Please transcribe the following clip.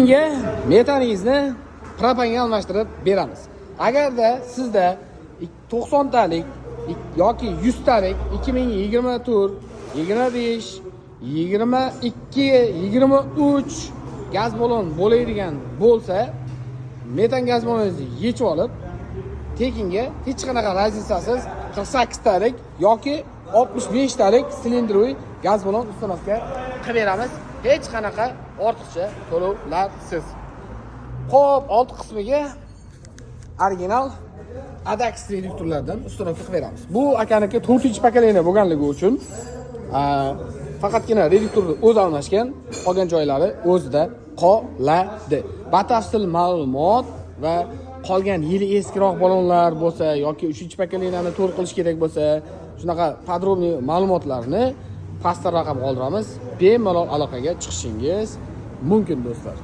tekinga metaningizni propanga almashtirib beramiz. Agarda sizda 90 talik yoki 100 talik 2024, 25, 22, 23 gaz balon bo'ladigan bo'lsa, metan gaz baloningizni yechib olib, tekinga hech qanaqa razitsasiz 48 talik yoki 65 talik silindroviy gaz balon uстановка qilib beramiz. Hech qanaqa ortiqcha to'lovlarsiz. Xo'p, alt qismiga original ADAX reduktorlardan uстановка qilib beramiz. Bu akaniki 4-pokoleniya bo'lganligi uchun faqatgina reduktorni o'zi almashgan, qolgan joylari o'zida qoladi. Batafsil ma'lumot va qolgan yili eskiroq balonlar bo'lsa yoki 3-pokoleniyani to'g'ri qilish kerak bo'lsa, shunaqa podrobniy ma'lumotlarni pastda raqam qoldiramiz. Bemalol aloqaga chiqishingiz mumkin do'stlar.